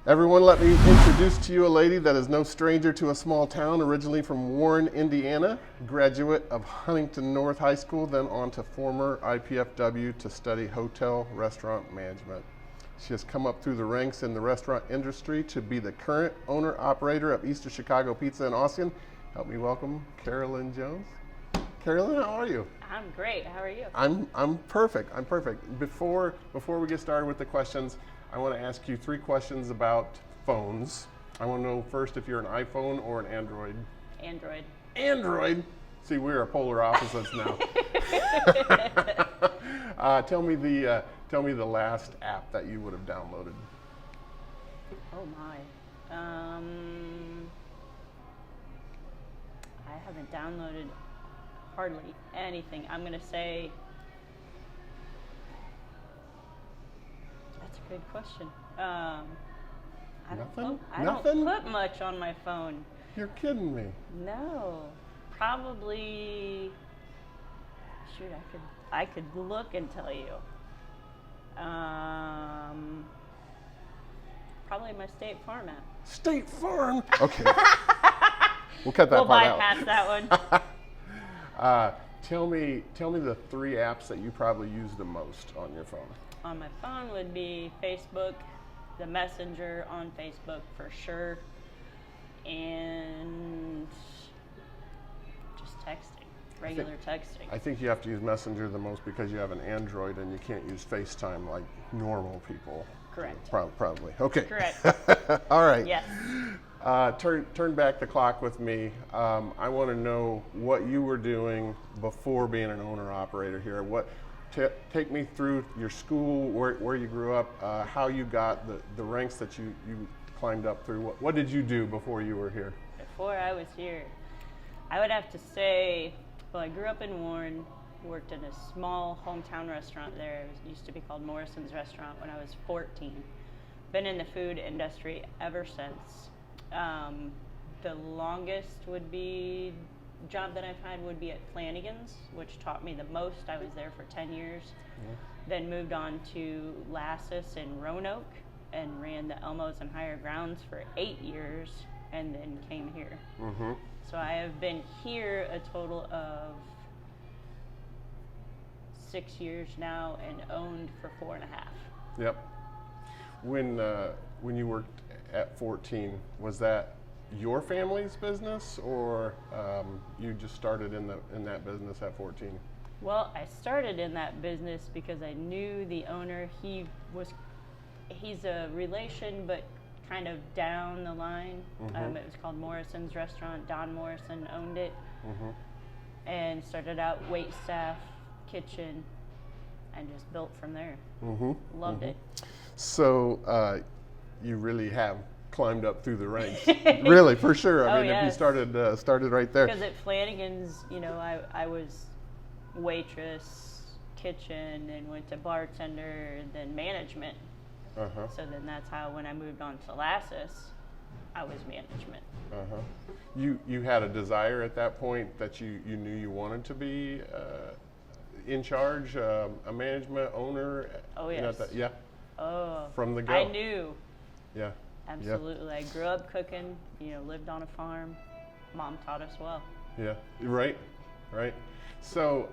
Everyone, let me introduce to you a lady that is no stranger to a small town, originally from Warren, Indiana, graduate of Huntington North High School, then on to former IPFW to study hotel restaurant management. She has come up through the ranks in the restaurant industry to be the current owner-operator of East of Chicago Pizza in Austin. Help me welcome Karalynn Jones. Karalynn, how are you? I'm great. How are you? I'm perfect. I'm perfect. Before we get started with the questions, I want to ask you 3 questions about phones. I want to know first if you're an iPhone or an Android. Android. Android? See, we're polar opposites now. Tell me the last app that you would have downloaded. Oh my. I haven't downloaded hardly anything. I'm gonna say that's a good question. I don't put much on my phone. You're kidding me. No, probably. Shoot, I could look and tell you. Probably my State Farm app. State Farm. Okay. We'll cut that part out. We'll bypass that one. Tell me the 3 apps that you probably use the most on your phone. On my phone would be Facebook, the Messenger on Facebook for sure, and just texting, regular texting. I think you have to use Messenger the most because you have an Android and you can't use FaceTime like normal people. Correct. Probably. Okay. Correct. All right. Yes. Turn back the clock with me. I want to know what you were doing before being an owner-operator here. Take me through your school, where you grew up, how you got the ranks that you climbed up through. What did you do before you were here? Before I was here, I would have to say, well, I grew up in Warren, worked in a small hometown restaurant there. It used to be called Morrison's Restaurant when I was 14. Been in the food industry ever since. The longest job that I've had would be at Flanagan's, which taught me the most. I was there for 10 years. Yeah. Then moved on to Lassus in Roanoke and ran the Elmos and Higher Grounds for 8 years, and then came here. Mm-hmm. So I have been here a total of 6 years now and owned for 4.5. Yep. When you worked at 14, was that your family's business, or you just started in that business at 14? Well, I started in that business because I knew the owner. He's a relation, but kind of down the line. Mm-hmm. It was called Morrison's Restaurant. Don Morrison owned it, mm-hmm. and started out wait staff, kitchen, and just built from there. Mm-hmm. Loved mm-hmm. it. So you really have climbed up through the ranks, really, for sure. I mean, yes. If you started right there. Because at Flanagan's, I was waitress, kitchen, and went to bartender, then management. Uh-huh. So then that's how, when I moved on to Lassus, I was management. Uh-huh. You had a desire at that point that you knew you wanted to be in charge, a management owner? Oh, yes. Yeah? Oh. From the go? I knew. Yeah. Absolutely. I grew up cooking, lived on a farm. Mom taught us well. Yeah, right. So,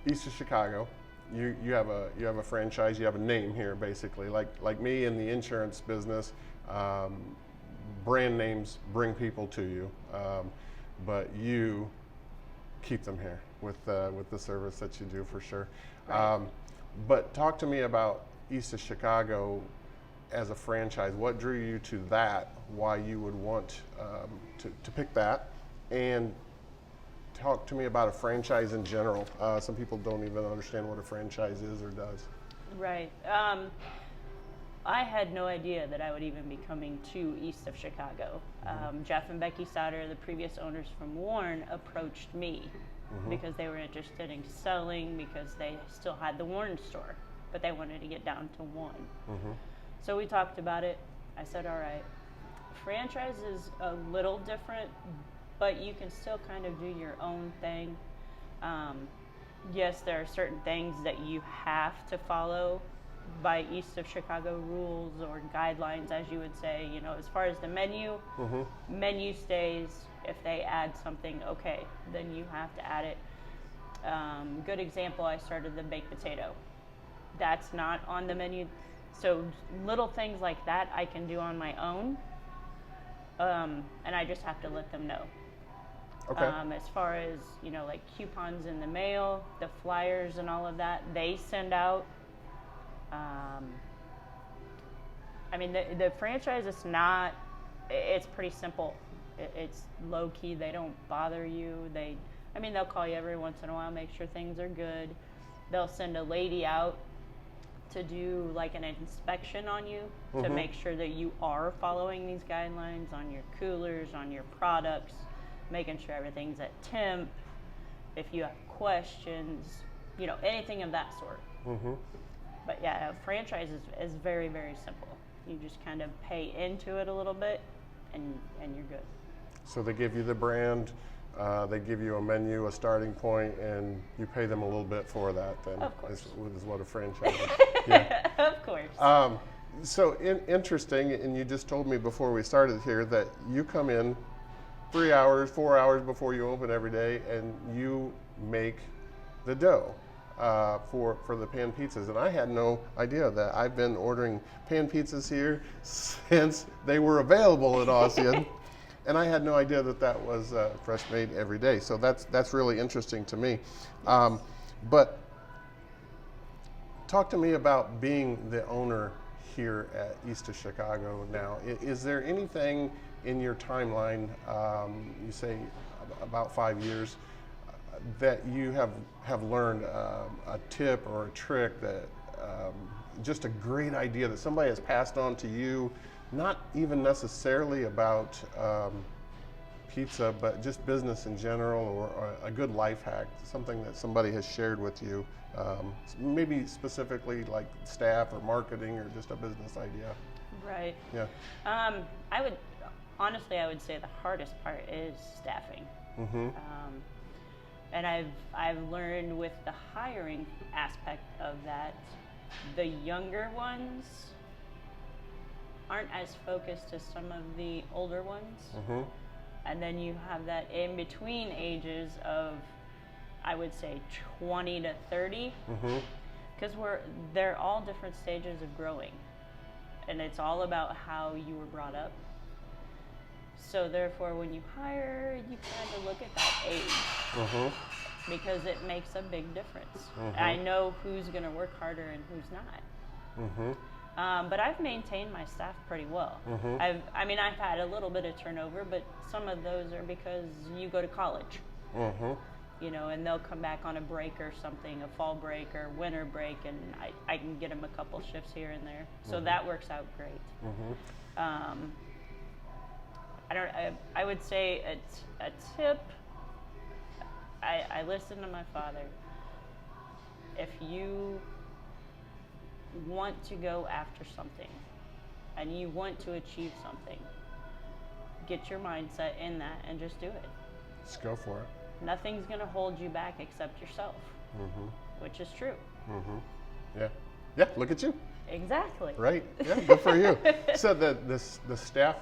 East of Chicago, you have a franchise, you have a name here basically. Like me in the insurance business, brand names bring people to you, but you keep them here with the service that you do for sure. Right. But talk to me about East of Chicago as a franchise. What drew you to that? Why you would want to pick that? And talk to me about a franchise in general. Some people don't even understand what a franchise is or does. Right. I had no idea that I would even be coming to East of Chicago. Mm-hmm. Jeff and Becky Sauter, the previous owners from Warren, approached me mm-hmm. because they were interested in selling, because they still had the Warren store, but they wanted to get down to one. Mm-hmm. So we talked about it. I said, all right, franchise is a little different, but you can still kind of do your own thing. Yes, there are certain things that you have to follow by East of Chicago rules or guidelines, as you would say. You know, as far as the menu, menu stays. If they add something, okay, then you have to add it. Good example, I started the baked potato. That's not on the menu. So little things like that I can do on my own, and I just have to let them know. Okay. As far as, you know, like coupons in the mail, the flyers and all of that, they send out. I mean, the franchise is not, it's pretty simple. It's low key. They don't bother you. They'll call you every once in a while, make sure things are good. They'll send a lady out to do like an inspection on you to make sure that you are following these guidelines on your coolers, on your products, making sure everything's at temp. If you have questions, you know, anything of that sort. But yeah, a franchise is very, very simple. You just kind of pay into it a little bit, and you're good. So they give you the brand, they give you a menu, a starting point, and you pay them a little bit for that. Then, of course, is what a franchise is. Yeah. Of course. So interesting, and you just told me before we started here that you come in 3 hours, 4 hours before you open every day, and you make the dough for the pan pizzas. And I had no idea that. I've been ordering pan pizzas here since they were available at Ossian. And I had no idea that was fresh made every day. So that's really interesting to me. But talk to me about being the owner here at East of Chicago now. Is there anything in your timeline, you say about 5 years, that you have learned a tip or a trick that just a great idea that somebody has passed on to you? Not even necessarily about pizza, but just business in general, or a good life hack, something that somebody has shared with you, maybe specifically like staff or marketing or just a business idea. Right. Yeah. I would say the hardest part is staffing. And I've learned with the hiring aspect of that, the younger ones aren't as focused as some of the older ones. And then you have that in between ages of, I would say, 20 to 30, because they're all different stages of growing, and it's all about how you were brought up. So therefore, when you hire, you kind of look at that age, because it makes a big difference. I know who's going to work harder and who's not. But I've maintained my staff pretty well. I've had a little bit of turnover, but some of those are because you go to college, you know, and they'll come back on a break or something, a fall break or winter break, and I can get them a couple shifts here and there. So that works out great. I would say a tip, I listen to my father. If you want to go after something and you want to achieve something, get your mindset in that and just do it. Just go for it. Nothing's going to hold you back except yourself, which is true. Yeah, look at you. Exactly. Right. Yeah, good for you. So the staff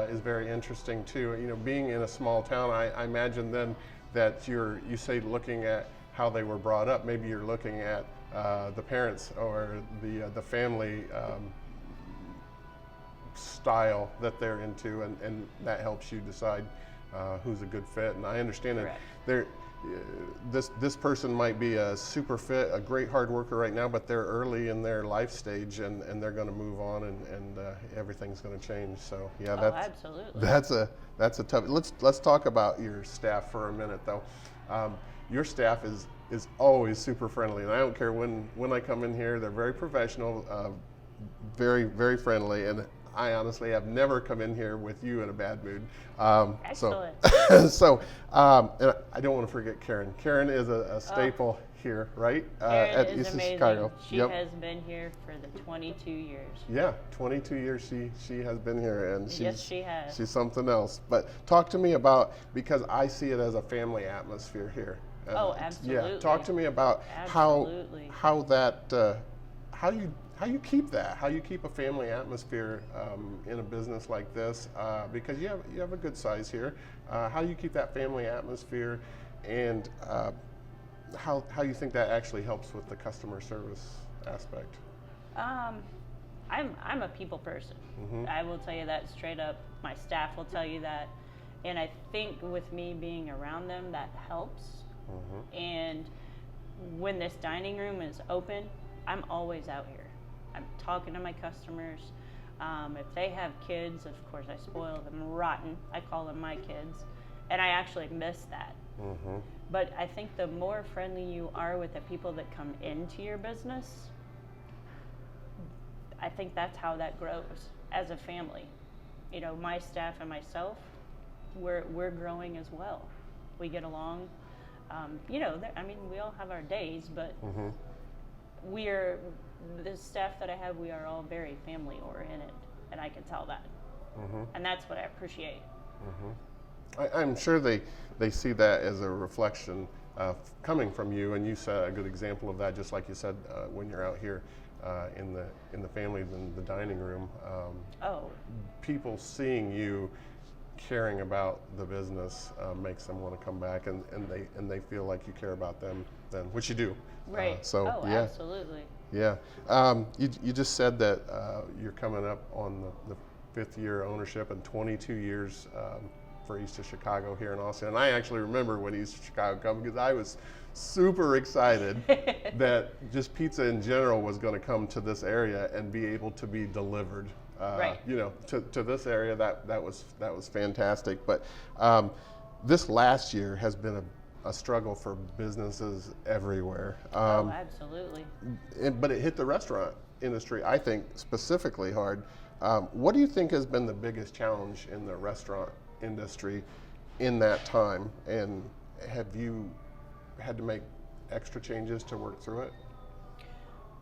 is very interesting too. You know, being in a small town, I imagine then that you say looking at how they were brought up. Maybe you're looking at the parents or the family style that they're into, and that helps you decide who's a good fit. And I understand that this person might be a super fit, a great hard worker right now, but they're early in their life stage, and they're going to move on, and everything's going to change. So yeah, absolutely. That's a tough. Let's talk about your staff for a minute though. Your staff is always super friendly, and I don't care when I come in here. They're very professional, very, very friendly, and I honestly have never come in here with you in a bad mood. Excellent. So and I don't want to forget Karen. Karen is a staple here, right? Karen at is East of amazing. Chicago. She has been here for the 22 years. Yeah, 22 years she has been here, and yes, she has. She's something else. But talk to me about, because I see it as a family atmosphere here. Oh, absolutely. Yeah, talk to me about how how you keep that, how you keep a family atmosphere in a business like this, because you have a good size here. How you keep that family atmosphere, and how you think that actually helps with the customer service aspect. I'm a people person. I will tell you that straight up. My staff will tell you that, and I think with me being around them, that helps. And when this dining room is open, I'm always out here. I'm talking to my customers. If they have kids, of course I spoil them rotten. I call them my kids, and I actually miss that. But I think the more friendly you are with the people that come into your business, I think that's how that grows as a family. You know, my staff and myself, we're growing as well. We get along. You know, I mean, we all have our days, but the staff that I have, we are all very family oriented, and I can tell that. And that's what I appreciate. I'm sure they see that as a reflection coming from you, and you set a good example of that, just like you said, when you're out here in the families in the dining room. People seeing you caring about the business makes them want to come back, and they feel like you care about them then, which you do. Right. Yeah. Absolutely. Yeah. You just said that you're coming up on the 5th year ownership and 22 years for East of Chicago here in Austin. And I actually remember when East of Chicago come, because I was super excited that just pizza in general was going to come to this area and be able to be delivered. You know, to this area. That was fantastic. But this last year has been a struggle for businesses everywhere. Absolutely. But it hit the restaurant industry, I think, specifically hard. What do you think has been the biggest challenge in the restaurant industry in that time? And have you had to make extra changes to work through it?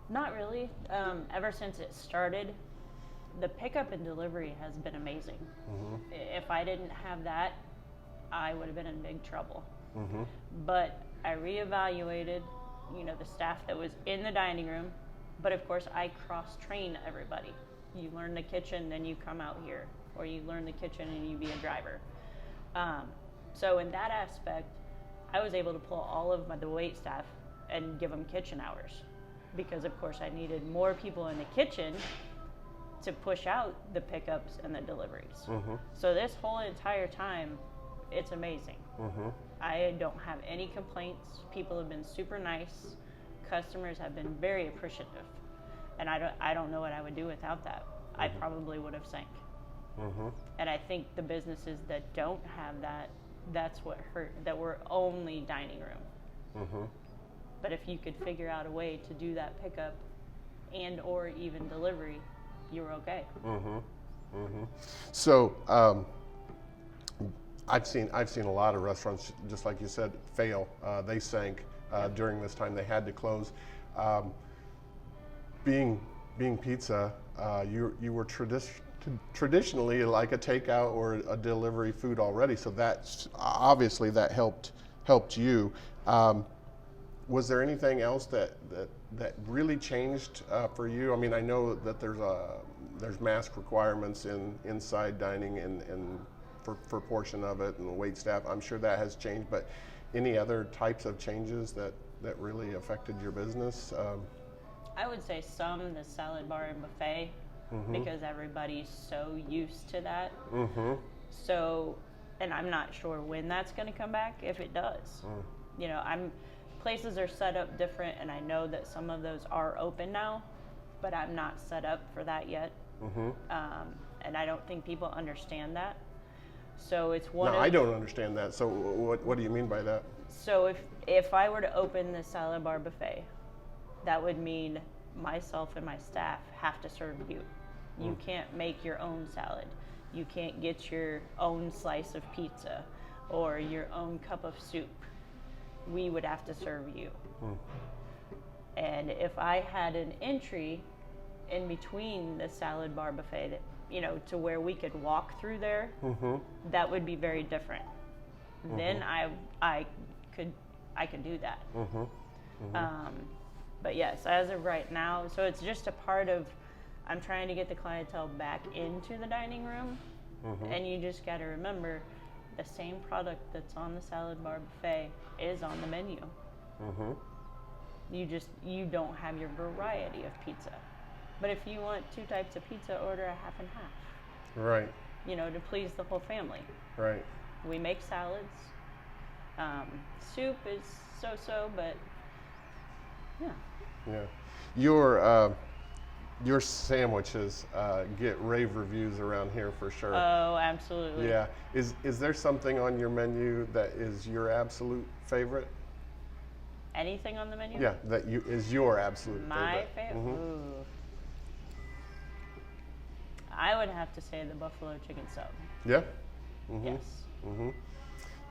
Not really. Ever since it started, the pickup and delivery has been amazing. If I didn't have that, I would have been in big trouble. But I reevaluated, you know, the staff that was in the dining room, but of course I cross-train everybody. You learn the kitchen, then you come out here, or you learn the kitchen and you be a driver. So in that aspect, I was able to pull all of the wait staff and give them kitchen hours, because of course I needed more people in the kitchen to push out the pickups and the deliveries. So this whole entire time, it's amazing. I don't have any complaints. People have been super nice. Customers have been very appreciative, and I don't know what I would do without that. I probably would have sank. And I think the businesses that don't have that, that's what hurt, that we're only dining room. But if you could figure out a way to do that pickup and or even delivery, you were okay. So I've seen a lot of restaurants, just like you said, fail. They sank during this time. They had to close. Being pizza, you were traditionally like a takeout or a delivery food already. So that's obviously that helped you. Was there anything else that really changed for you? I mean, I know that there's mask requirements inside dining and for portion of it, and the wait staff. I'm sure that has changed, but any other types of changes that really affected your business? I would say the salad bar and buffet, because everybody's so used to that. So, and I'm not sure when that's going to come back, if it does. You know, places are set up different, and I know that some of those are open now, but I'm not set up for that yet. And I don't think people understand that. So it's one. No, I don't understand that. So what do you mean by that? So if I were to open the salad bar buffet, that would mean myself and my staff have to serve you. You can't make your own salad. You can't get your own slice of pizza or your own cup of soup. We would have to serve you. And if I had an entry in between the salad bar buffet, you know, to where we could walk through there, that would be very different. Then I could do that. But yes, as of right now, so it's just a part of, I'm trying to get the clientele back into the dining room. And you just got to remember, the same product that's on the salad bar buffet is on the menu. You don't have your variety of pizza. But if you want 2 types of pizza, order a half and half. Right. You know, to please the whole family. Right. We make salads. Soup is so-so, but yeah. Yeah. Your sandwiches get rave reviews around here for sure. Oh, absolutely. Yeah. Is there something on your menu that is your absolute favorite? Anything on the menu? Yeah, that is your absolute My favorite. favorite? Ooh. I would have to say the buffalo chicken sub. Yeah. Yes.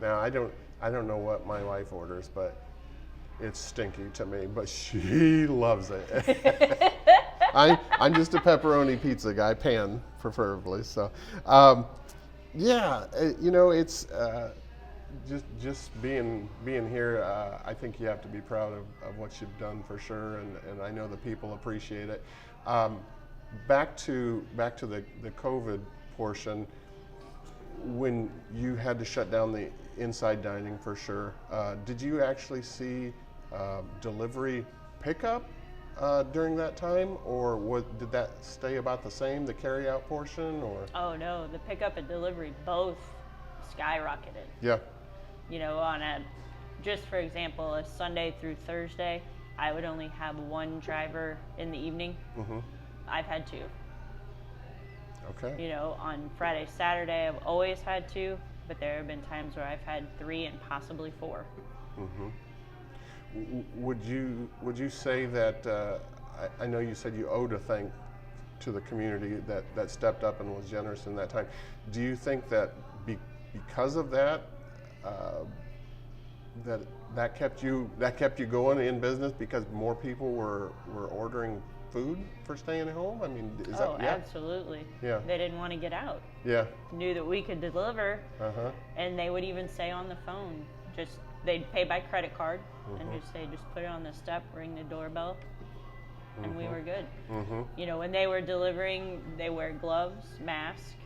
Now I don't know what my wife orders, but it's stinky to me. But she loves it. I'm just a pepperoni pizza guy, pan preferably. So, yeah, you know, it's just being here. I think you have to be proud of what you've done for sure, and I know the people appreciate it. Back to the COVID portion, when you had to shut down the inside dining for sure, did you actually see delivery pickup during that time, or did that stay about the same, the carryout portion, or? Oh no, the pickup and delivery both skyrocketed. Yeah. You know, just for example, a Sunday through Thursday, I would only have 1 driver in the evening. I've had 2. Okay. You know, on Friday, Saturday, I've always had 2, but there have been times where I've had 3 and possibly 4. Would you say that I know you said you owed a thank to the community that stepped up and was generous in that time. Do you think that because of that that kept you going in business because more people were ordering food for staying at home? I mean, is that? Yeah. Absolutely. Yeah. They didn't want to get out. Yeah. Knew that we could deliver, and they would even say on the phone, they'd pay by credit card and just say, just put it on the step, ring the doorbell, and we were good. You know, when they were delivering, they wear gloves, mask.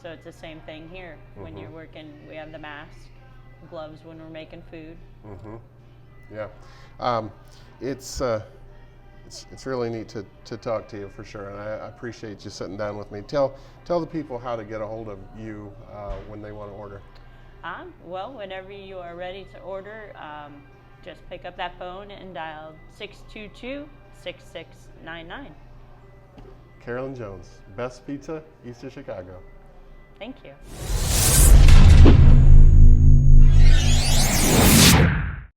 So it's the same thing here. When you're working, we have the mask, gloves when we're making food. Yeah. It's really neat to talk to you for sure, and I appreciate you sitting down with me. Tell the people how to get a hold of you when they want to order. Well, whenever you are ready to order, just pick up that phone and dial 622-6699. Karalynn Jones, Best Pizza, East of Chicago. Thank you.